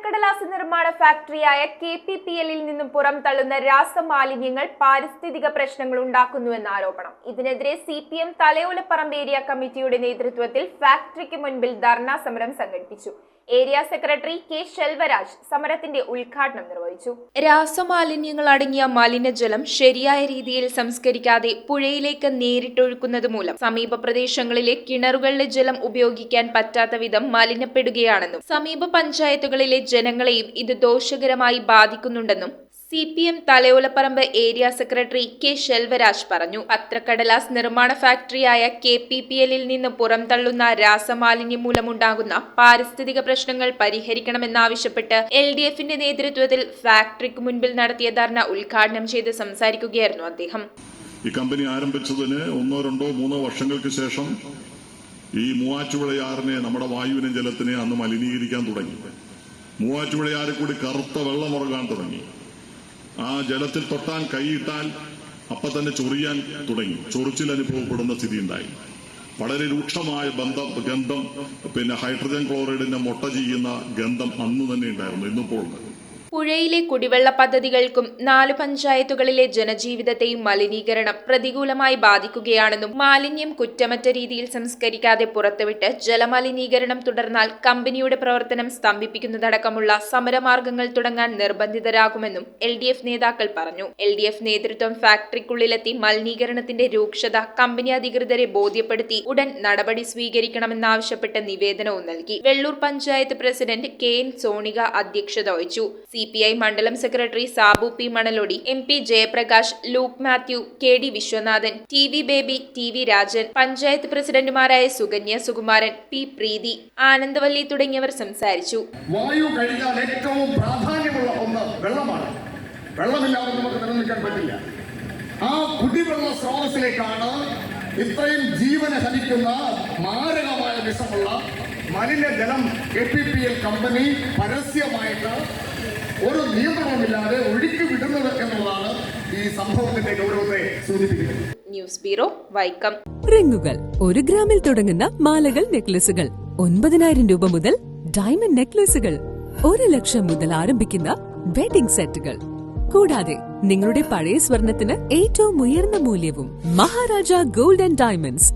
പത്രക്കടലാസ് നിർമ്മാണ ഫാക്ടറിയായ KPPL-ൽ നിന്നും പുറംതള്ളുന്ന രാസമാലിന്യങ്ങൾ പാരിസ്ഥിതിക പ്രശ്നങ്ങൾ ഉണ്ടാക്കുന്നുവെന്ന ആരോപണം. ഇതിനെതിരെ CPM തലയോലപ്പറമ്പ് ഏരിയ കമ്മിറ്റിയുടെ നേതൃത്വത്തിൽ ഫാക്ടറിക്ക് മുൻപിൽ ധർണാ സമരം സംഘടിപ്പിച്ചു. Area secretary K. ശെൽവരാജ് സമരത്തിന്റെ ഉദ്ഘാടനം നിർവഹിച്ചു. രാസമാലിന്യങ്ങൾ അടങ്ങിയ മലിനജലം ശരിയായ രീതിയിൽ സംസ്കരിക്കാതെ പുഴയിലേക്ക് നേരിട്ടൊഴുക്കുന്നത് മൂലം സമീപ പ്രദേശങ്ങളിലെ കിണറുകളിലെ ജലം ഉപയോഗിക്കാൻ പറ്റാത്ത വിധം മലിനപ്പെടുകയാണെന്നും സമീപ പഞ്ചായത്തുകളിലെ ജനങ്ങളെയും ഇത് ദോഷകരമായി ബാധിക്കുന്നുണ്ടെന്നും CPM Thalayolaparambu area secretary K. Selvaraj പറഞ്ഞു. പത്രക്കടലാസ് നിർമ്മാണ ഫാക്ടറിയായ KPPL-ൽ നിന്ന് പുറംതള്ളുന്ന രാസമാലിന്യം മൂലമുണ്ടാകുന്ന പാരിസ്ഥിതിക പ്രശ്നങ്ങൾ പരിഹരിക്കണമെന്നാവശ്യപ്പെട്ട് LDF-ന്റെ നേതൃത്വത്തിൽ ഫാക്ടറിക്ക് മുൻപിൽ നടത്തിയ ധർണ ഉദ്ഘാടനം ചെയ്ത് സംസാരിക്കുകയായിരുന്നു അദ്ദേഹം. ഈ കമ്പനി ആരംഭിച്ചതിന് 1-2-3 വർഷങ്ങൾക്ക് ശേഷം ഈ മൂവാറ്റുപുഴയാറിനെ, നമ്മുടെ വായുവിനെ, ജലത്തിനെ അന്ന് മലിനീകരിക്കാൻ തുടങ്ങി. മൂവാറ്റുപുഴയാറിൽ കൂടി കറുത്ത വെള്ളമുറകാൻ തുടങ്ങി. ആ ജലത്തിൽ തൊട്ടാൻ കൈയിട്ടാൽ അപ്പം തന്നെ ചൊറിയാൻ തുടങ്ങി. ചൊറിച്ചിൽ അനുഭവപ്പെടുന്ന സ്ഥിതി ഉണ്ടായി. വളരെ രൂക്ഷമായ ഗന്ധം, ഹൈഡ്രജൻ ക്ലോറൈഡിന്റെ മുട്ട ചെയ്യുന്ന ഗന്ധം അന്ന് തന്നെ ഉണ്ടായിരുന്നു. ഇന്നിപ്പോൾ പുഴയിലെ കുടിവെള്ള പദ്ധതികൾക്കും 4 പഞ്ചായത്തുകളിലെ ജനജീവിതത്തെയും മലിനീകരണം പ്രതികൂലമായി ബാധിക്കുകയാണെന്നും മാലിന്യം കുറ്റമറ്റ രീതിയിൽ സംസ്കരിക്കാതെ പുറത്തുവിട്ട് ജലമലിനീകരണം തുടർന്നാൽ കമ്പനിയുടെ പ്രവർത്തനം സ്തംഭിപ്പിക്കുന്നതടക്കമുള്ള സമരമാർഗങ്ങൾ തുടങ്ങാൻ നിർബന്ധിതരാകുമെന്നും LDF നേതാക്കൾ പറഞ്ഞു. LDF നേതൃത്വം ഫാക്ടറിക്കുള്ളിലെത്തി മലിനീകരണത്തിന്റെ രൂക്ഷത കമ്പനി അധികൃതരെ ബോധ്യപ്പെടുത്തി ഉടൻ നടപടി സ്വീകരിക്കണമെന്നാവശ്യപ്പെട്ട് നിവേദനവും നൽകി. വെള്ളൂർ പഞ്ചായത്ത് പ്രസിഡന്റ് KN സോണിക അധ്യക്ഷത വഹിച്ചു. CPI മണ്ഡലം secretary Sabu P. Manalodi, MP Jayaprakash, Luke Mathew, KD Viswanathan, TV Baby, TV Rajan, panchayat പ്രസിഡന്റുമാരായ സുകന്യ സുകുമാരൻ, P. പ്രീതി, ആനന്ദവല്ലി തുടങ്ങിയവർ സംസാരിച്ചു. വായു കഴിഞ്ഞാൽ ഏറ്റവും പ്രാധാന്യമുള്ള ഒന്ന് വെള്ളമാണ്. വെള്ളമില്ലാതെ നമുക്ക് നിലനിൽക്കാൻ പറ്റില്ല. ആ കുടിവെള്ള സ്രോതസ്സിലേക്കാണ് ഇത്രയും ജീവനെ ഹനിക്കുന്ന മാരകമായ വിഷമുള്ള മലിനജലം KPPL കമ്പനി പരസ്യമായിട്ട് ഒരു നിയന്ത്രണമില്ലാതെ ഒഴുക്കി വിടുന്നത് എന്നുള്ളതാണ് ഈ സംഭവത്തിന്റെ ഗൗരവത്തെ സൂചിപ്പിക്കുന്നത്. News bureau, Vaikom. റിങ്ങുകൾ 1 ഗ്രാമിൽ തുടങ്ങുന്ന മാലകൾ, നെക്ലസുകൾ 9,000 രൂപ മുതൽ ഡയമണ്ട് നെക്ലസുകൾ 1 ലക്ഷം മുതൽ ആരംഭിക്കുന്ന വെഡിംഗ് സെറ്റുകൾ. കൂടാതെ നിങ്ങളുടെ പഴയ സ്വർണത്തിന് ഏറ്റവും ഉയർന്ന മൂല്യവും. Maharaja gold and diamonds,